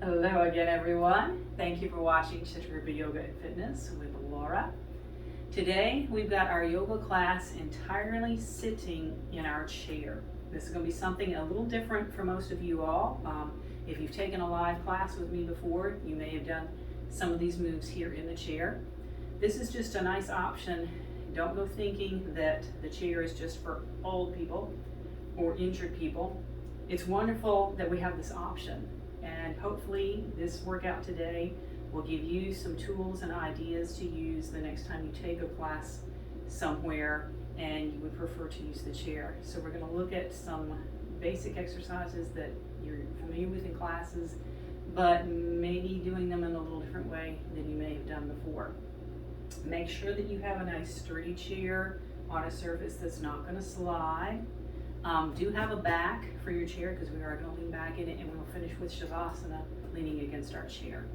Hello again, everyone. Thank you for watching Chittarupa Yoga and Fitness with Laura. Today, we've got our yoga class entirely sitting in our chair. This is going to be something a little different for most of you all. If you've taken a live class with me before, you may have done some of these moves here in the chair. This is just a nice option. Don't go thinking that the chair is just for old people or injured people. It's wonderful that we have this option. And hopefully this workout today will give you some tools and ideas to use the next time you take a class somewhere and you would prefer to use the chair. So we're going to look at some basic exercises that you're familiar with in classes, but maybe doing them in a little different way than you may have done before. Make sure that you have a nice sturdy chair on a surface that's not going to slide. Do have a back for your chair because we are going to lean back in it, and we'll finish with Shavasana, leaning against our chair.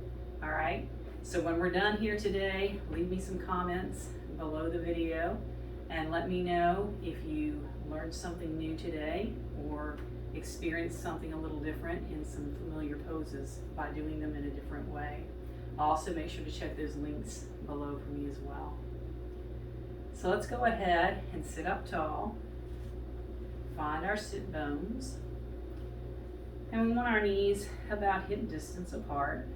All right, so when we're done here today, leave me some comments below the video and let me know if you learned something new today or experienced something a little different in some familiar poses by doing them in a different way. Also, make sure to check those links below for me as well. So let's go ahead and sit up tall. Find our sit bones, and we want our knees about hip distance apart,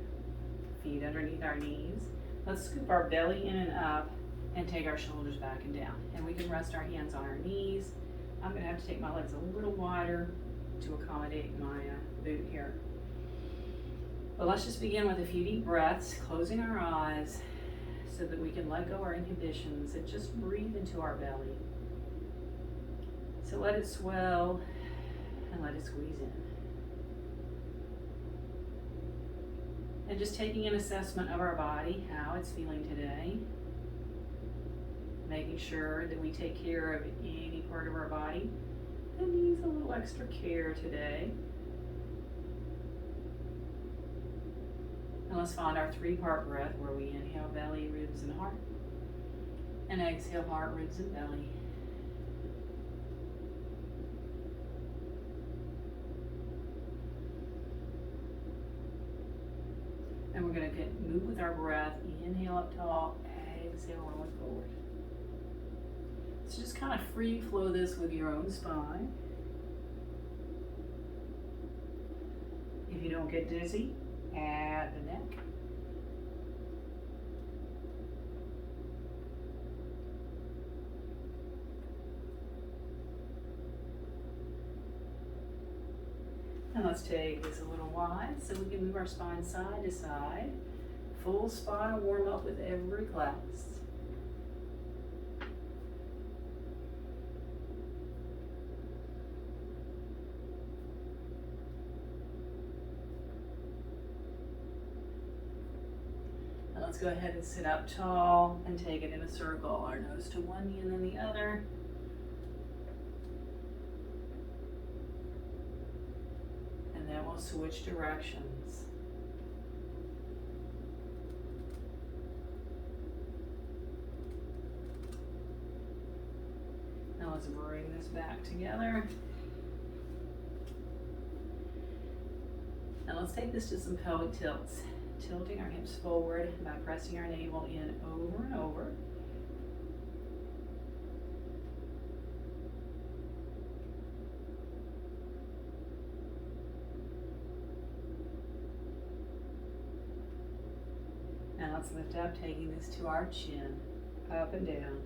feet underneath our knees. Let's scoop our belly in and up and take our shoulders back and down, and we can rest our hands on our knees. I'm going to have to take my legs a little wider to accommodate my boot here. But let's just begin with a few deep breaths, closing our eyes so that we can let go our inhibitions and just breathe into our belly. So let it swell and let it squeeze in. And just taking an assessment of our body, how it's feeling today. Making sure that we take care of any part of our body that needs a little extra care today. And let's find our 3-part breath where we inhale belly, ribs, and heart. And exhale heart, ribs, and belly. And we're going to move with our breath. Inhale up tall, exhale rolling forward. So just kind of free flow this with your own spine. If you don't get dizzy, at the neck. And let's take this a little wide so we can move our spine side to side. Full spine warm up with every class. And let's go ahead and sit up tall and take it in a circle. Our nose to one knee and then the other. And we'll switch directions. Now let's bring this back together. And let's take this to some pelvic tilts. Tilting our hips forward by pressing our navel in over and over. And let's lift up, taking this to our chin, up and down.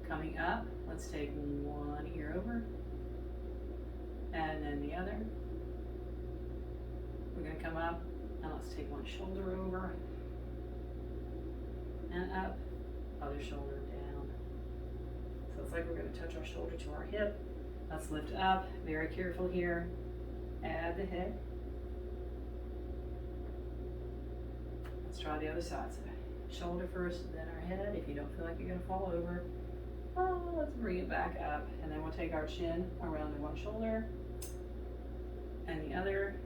Coming up, let's take one ear over, and then the other. We're going to come up, and let's take one shoulder over, and up, other shoulder down. So it's like we're going to touch our shoulder to our hip. Let's lift up, very careful here, add the head. Let's try the other side. So shoulder first, then our head. If you don't feel like you're going to fall over, let's bring it back up. And then we'll take our chin around the one shoulder and the other.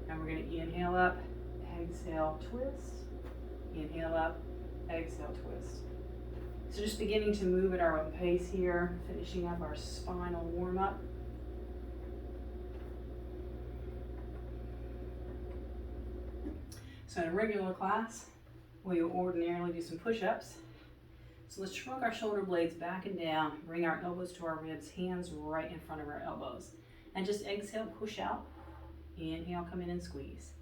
And we're going to inhale up, exhale, twist. Inhale up, exhale, twist. So just beginning to move at our own pace here, finishing up our spinal warm-up. So in a regular class, we ordinarily do some push-ups. So let's shrug our shoulder blades back and down, bring our elbows to our ribs, hands right in front of our elbows. And just exhale, push out. Inhale, come in and squeeze.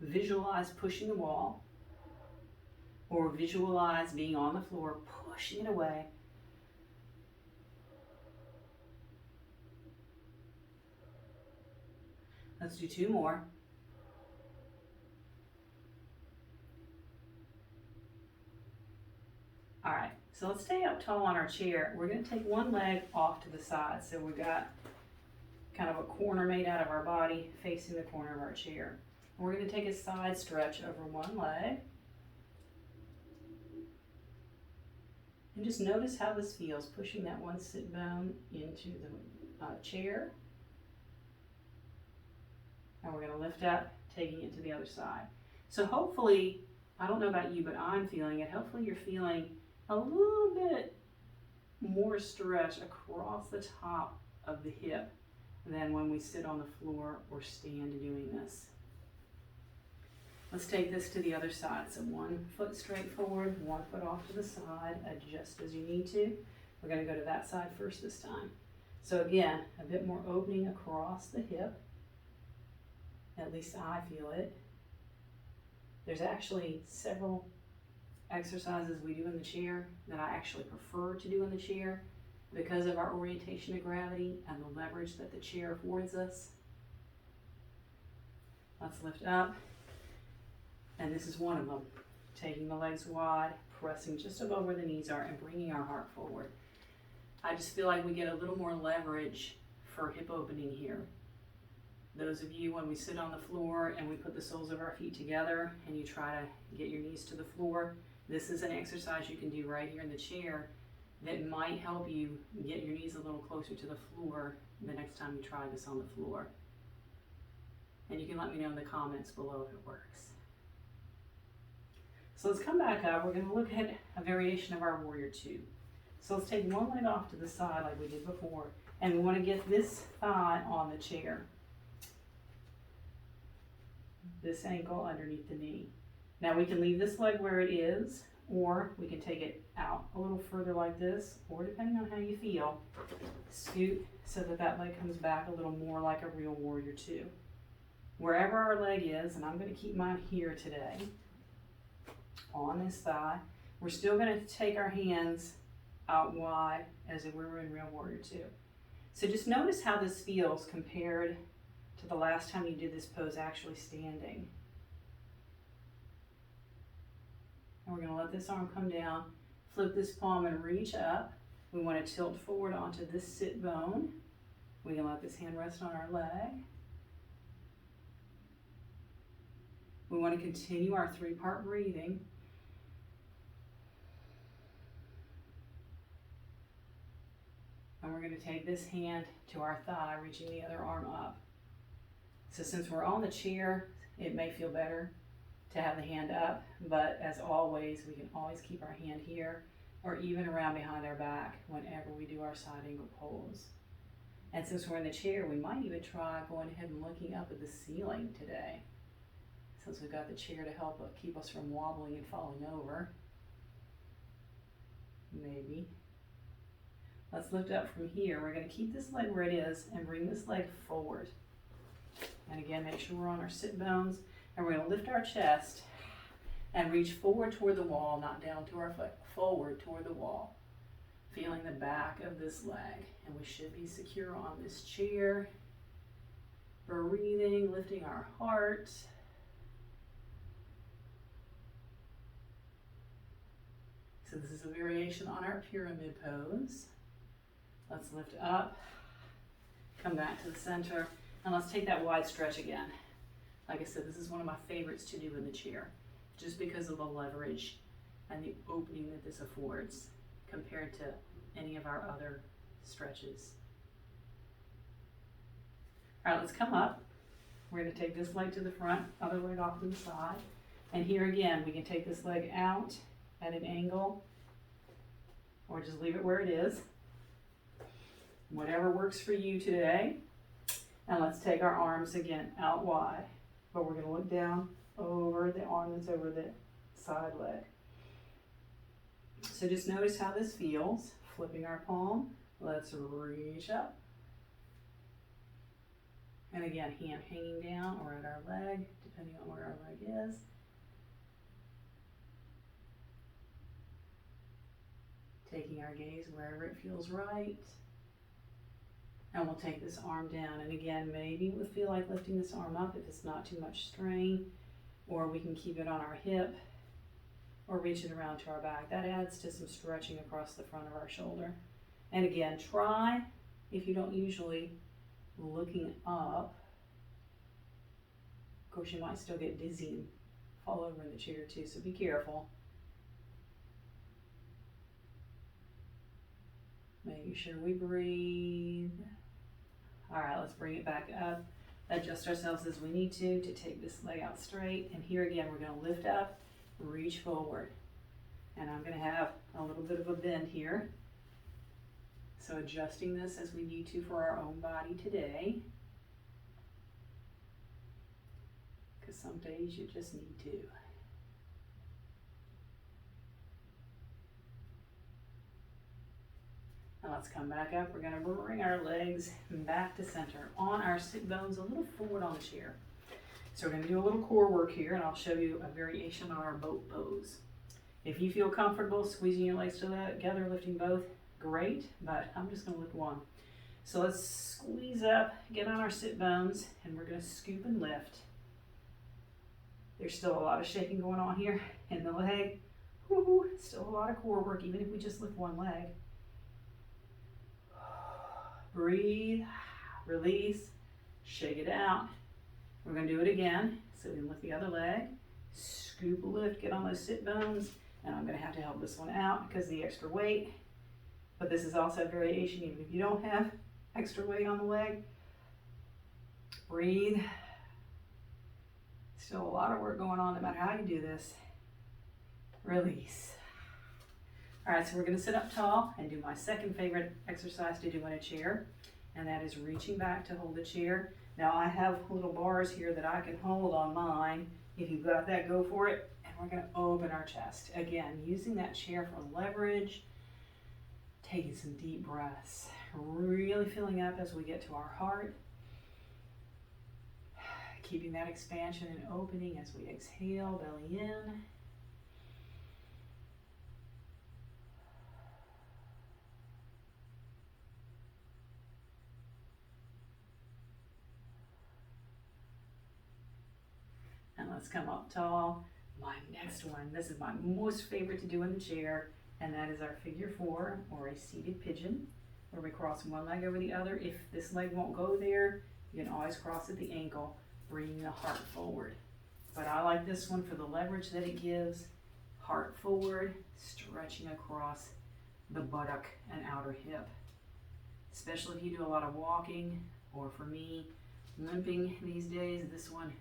Visualize pushing the wall, or visualize being on the floor, pushing it away. Let's do 2 more. All right, so let's stay up tall on our chair. We're going to take one leg off to the side. So we've got kind of a corner made out of our body facing the corner of our chair. And we're going to take a side stretch over one leg. And just notice how this feels, pushing that one sit bone into the chair. And we're going to lift up, taking it to the other side. So hopefully, I don't know about you, but I'm feeling it. Hopefully you're feeling a little bit more stretch across the top of the hip than when we sit on the floor or stand doing this. Let's take this to the other side. So 1 foot straight forward, 1 foot off to the side, adjust as you need to. We're going to go to that side first this time. So again, a bit more opening across the hip. At least I feel it. There's actually several exercises we do in the chair that I actually prefer to do in the chair because of our orientation to gravity and the leverage that the chair affords us. Let's lift up. And this is one of them. Taking the legs wide, pressing just above where the knees are, and bringing our heart forward. I just feel like we get a little more leverage for hip opening here. Those of you, when we sit on the floor and we put the soles of our feet together and you try to get your knees to the floor, this is an exercise you can do right here in the chair that might help you get your knees a little closer to the floor the next time you try this on the floor. And you can let me know in the comments below if it works. So let's come back up. We're going to look at a variation of our Warrior Two. So let's take one leg off to the side like we did before, and we want to get this thigh on the chair. This ankle underneath the knee. Now we can leave this leg where it is, or we can take it out a little further like this, or depending on how you feel, scoot so that that leg comes back a little more like a real Warrior Two. Wherever our leg is, and I'm going to keep mine here today, on this thigh, we're still going to take our hands out wide as if we were in real Warrior Two. So just notice how this feels compared to the last time you did this pose actually standing. And we're going to let this arm come down, flip this palm and reach up. We want to tilt forward onto this sit bone. We can let this hand rest on our leg. We want to continue our 3-part breathing. And we're going to take this hand to our thigh, reaching the other arm up. So since we're on the chair, it may feel better to have the hand up, but as always, we can always keep our hand here or even around behind our back whenever we do our side angle pose. And since we're in the chair, we might even try going ahead and looking up at the ceiling today, since we've got the chair to help keep us from wobbling and falling over. Maybe. Let's lift up from here. We're going to keep this leg where it is and bring this leg forward. And again, make sure we're on our sit bones. And we're going to lift our chest and reach forward toward the wall, not down to our foot, forward toward the wall. Feeling the back of this leg. And we should be secure on this chair. Breathing, lifting our heart. So this is a variation on our pyramid pose. Let's lift up, come back to the center, and let's take that wide stretch again. Like I said, this is one of my favorites to do in the chair, just because of the leverage and the opening that this affords compared to any of our other stretches. All right, let's come up. We're going to take this leg to the front, other leg off to the side. And here again, we can take this leg out at an angle or just leave it where it is. Whatever works for you today. And let's take our arms again out wide. But we're going to look down over the arm that's over the side leg. So just notice how this feels. Flipping our palm. Let's reach up. And again, hand hanging down or at our leg, depending on where our leg is. Taking our gaze wherever it feels right. And we'll take this arm down. And again, maybe we'll feel like lifting this arm up if it's not too much strain. Or we can keep it on our hip or reach it around to our back. That adds to some stretching across the front of our shoulder. And again, try, if you don't usually, looking up. Of course, you might still get dizzy and fall over in the chair too, so be careful. Making sure we breathe. All right, let's bring it back up. Adjust ourselves as we need to take this leg out straight. And here again, we're going to lift up, reach forward. And I'm going to have a little bit of a bend here. So adjusting this as we need to for our own body today. Because some days you just need to. Now let's come back up. We're going to bring our legs back to center on our sit bones, a little forward on the chair. So we're going to do a little core work here, and I'll show you a variation on our boat pose. If you feel comfortable squeezing your legs together, lifting both, great, but I'm just going to lift one. So let's squeeze up, get on our sit bones, and we're going to scoop and lift. There's still a lot of shaking going on here in the leg. Woo-hoo, still a lot of core work, even if we just lift one leg. Breathe, release, shake it out. We're going to do it again. So we can lift the other leg, scoop, lift, get on those sit bones, and I'm going to have to help this one out because of the extra weight. But this is also a variation, even if you don't have extra weight on the leg. Breathe. Still a lot of work going on no matter how you do this. Release. All right, so we're going to sit up tall and do my second favorite exercise to do in a chair, and that is reaching back to hold the chair. Now I have little bars here that I can hold on mine. If you've got that, go for it. And we're going to open our chest. Again, using that chair for leverage, taking some deep breaths, really filling up as we get to our heart. Keeping that expansion and opening as we exhale, belly in. And let's come up tall. My next one, this is my most favorite to do in the chair, and that is our figure four, or a seated pigeon, where we cross one leg over the other. If this leg won't go there, you can always cross at the ankle, bringing the heart forward. But I like this one for the leverage that it gives. Heart forward, stretching across the buttock and outer hip. Especially if you do a lot of walking, or for me, limping these days, this one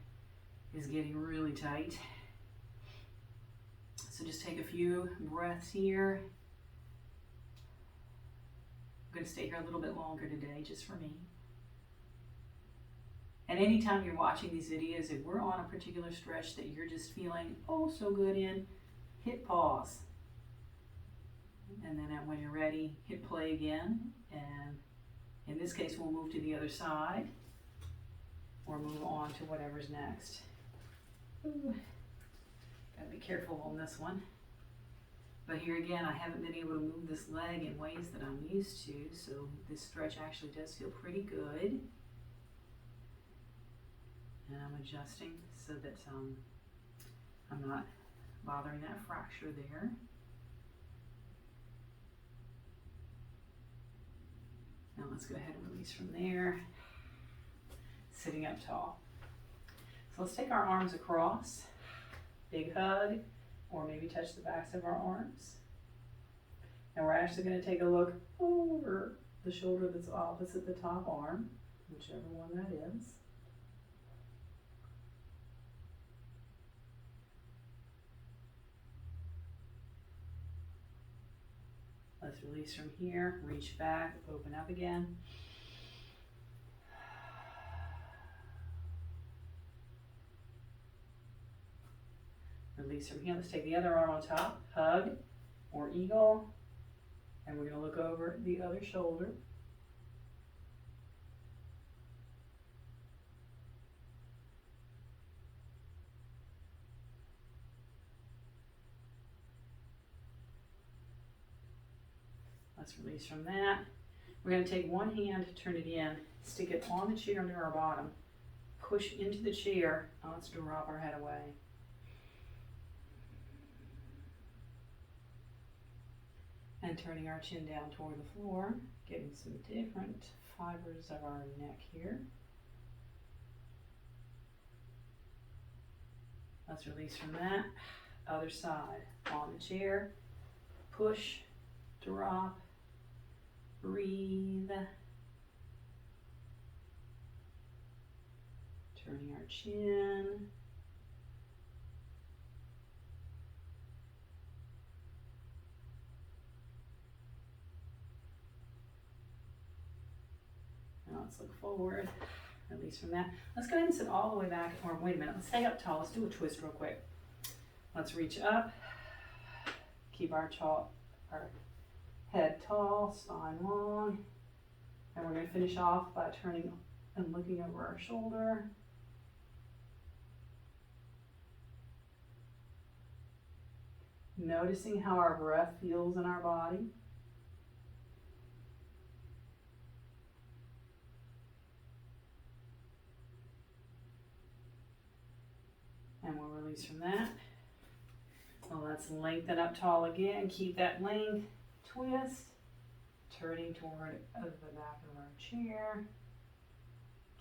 is getting really tight. So just take a few breaths here. I'm going to stay here a little bit longer today, just for me. And anytime you're watching these videos, if we're on a particular stretch that you're just feeling oh so good in, hit pause. And then when you're ready, hit play again. And in this case, we'll move to the other side or move on to whatever's next. Ooh. Gotta be careful on this one. But here again, I haven't been able to move this leg in ways that I'm used to, so this stretch actually does feel pretty good. And I'm adjusting so that I'm not bothering that fracture there. Now let's go ahead and release from there. Sitting up tall. So let's take our arms across. Big hug, or maybe touch the backs of our arms. And we're actually going to take a look over the shoulder that's opposite the top arm, whichever one that is. Let's release from here, reach back, open up again. Release from here. Let's take the other arm on top, hug or eagle, and we're going to look over the other shoulder. Let's release from that. We're going to take one hand, turn it in, stick it on the chair near our bottom, push into the chair, and let's drop our head away. And turning our chin down toward the floor, getting some different fibers of our neck here. Let's release from that. Other side, on the chair, push, drop, breathe. Turning our chin. Now let's look forward, release from that. Let's go ahead and sit all the way back, or wait a minute, let's stay up tall. Let's do a twist real quick. Let's reach up, keep our head tall, spine long, and we're going to finish off by turning and looking over our shoulder. Noticing how our breath feels in our body. And we'll release from that. Well, let's lengthen up tall again. Keep that length. Twist. Turning toward the back of our chair.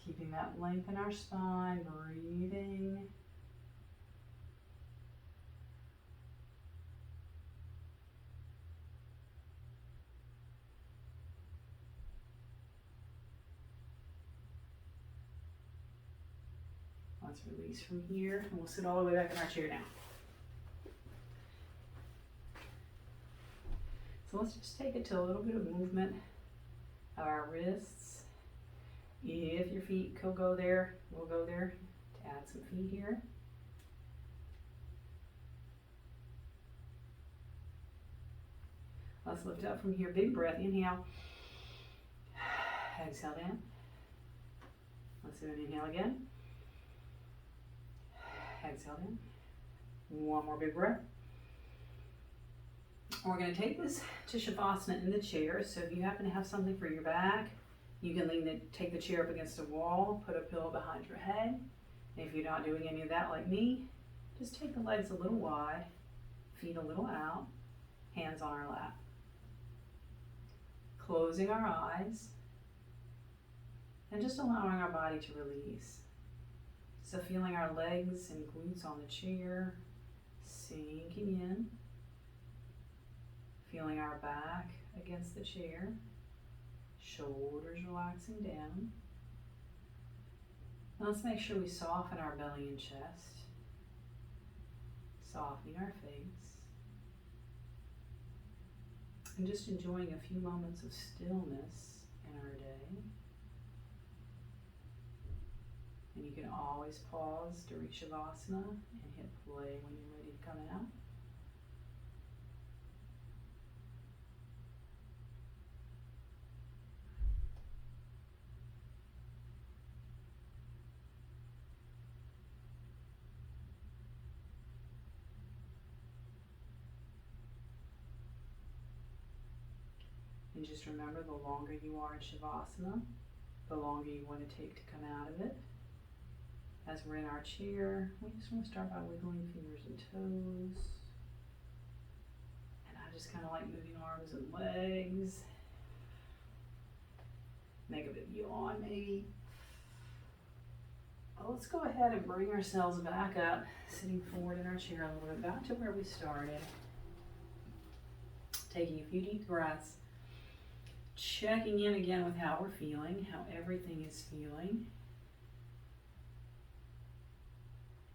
Keeping that length in our spine. Breathing. Let's release from here, and we'll sit all the way back in our chair now. So let's just take it to a little bit of movement of our wrists. If your feet could go there, we'll go there to add some feet here. Let's lift up from here. Big breath. Inhale. Exhale down. Let's do an inhale again. Exhale in. One more big breath. And we're going to take this to Shavasana in the chair. So if you happen to have something for your back, you can take the chair up against a wall, put a pillow behind your head. And if you're not doing any of that like me, just take the legs a little wide, feet a little out, hands on our lap. Closing our eyes and just allowing our body to release. So feeling our legs and glutes on the chair, sinking in. Feeling our back against the chair, shoulders relaxing down. Now let's make sure we soften our belly and chest, softening our face, and just enjoying a few moments of stillness in our day. And you can always pause during Shavasana and hit play when you're ready to come out. And just remember, the longer you are in Shavasana, the longer you want to take to come out of it. As we're in our chair, we just want to start by wiggling fingers and toes. And I just kind of like moving arms and legs. Make a big yawn maybe. Well, let's go ahead and bring ourselves back up, sitting forward in our chair a little bit, back to where we started. Taking a few deep breaths. Checking in again with how we're feeling, how everything is feeling.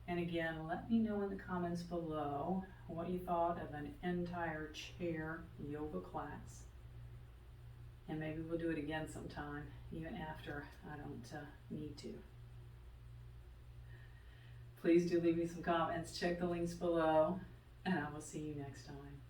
And again, let me know in the comments below what you thought of an entire chair yoga class. And maybe we'll do it again sometime, even after I don't need to. Please do leave me some comments. Check the links below, and I will see you next time.